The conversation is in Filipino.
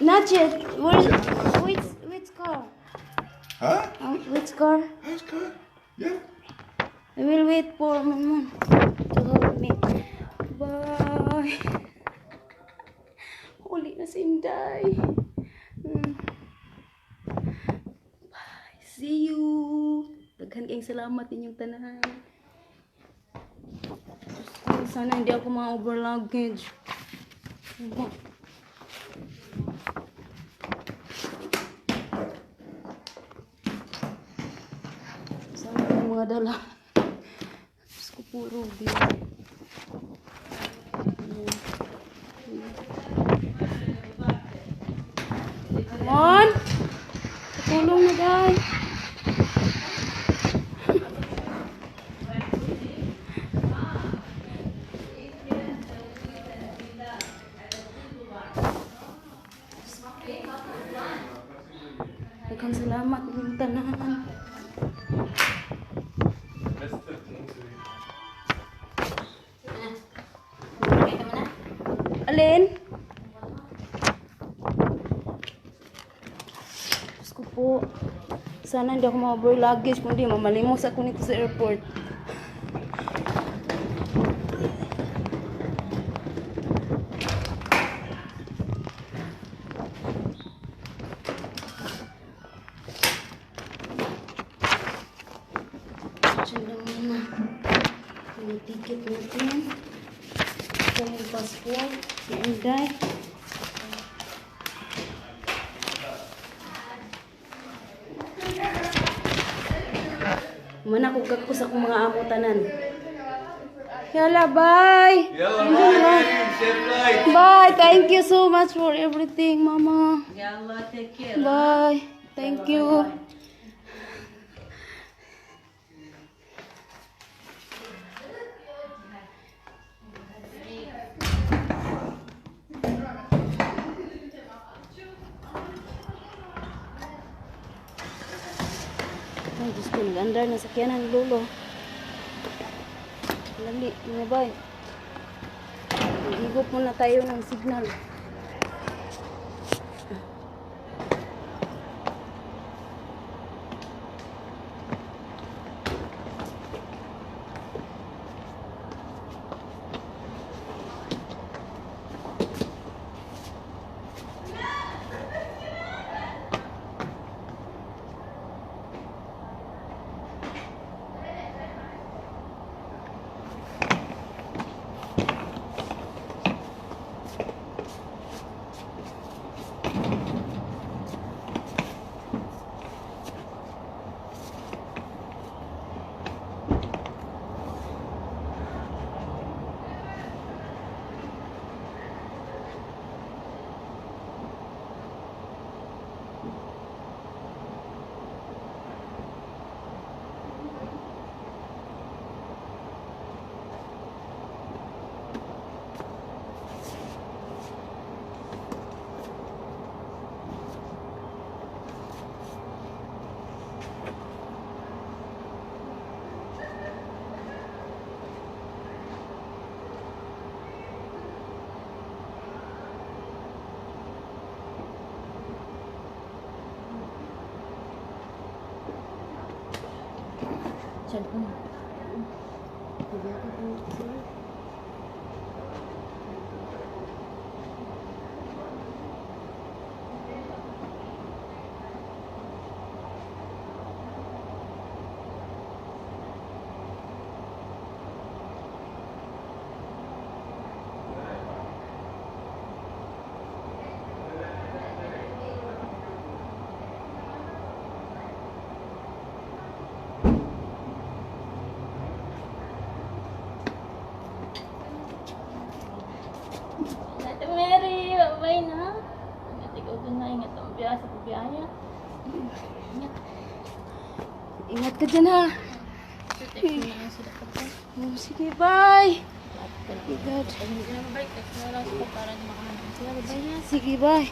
Not yet. Which car? Huh? Which car? That's good. Yeah. I will wait for my mom to help me. Bye. Uli na si Inday. Bye. See you. Daghan kayong salamat inyong tanan. Sana hindi ako ma-over luggage. Sana yung mga dala. Diyos ko puro bill. Come on! Patulong na dahil. Daghang salamat inyong tanan. Alin? Diyos ko po. Sana hindi ako ma-over luggage kundi mamalimos ako nito sa airport. Diyan lang muna. Yung ticket natin. Ito yung passport. Si Inday. Manakog ako sa akong mga amutanan. Yala, bye! Bye! Thank you so much for everything, Mama. Yalla, take care. Bye! Thank you. Ay, Diyos ko, nag-andar na sakyanan ni Lolo. Lali, mga bay. Nag-igop muna tayo ng signal. Cellphone. Ate Mary, bye na. Ingat ikaw dun na. Ingat ang biya sa pagbiaya. Ingat. Ingat ka dyan, ha? Text mo na lang sila kapag. Oh, sige, bye! Pag hindi ka na mabalik, text mo na lang sila para makahanap sila. Bye na. Sige, bye!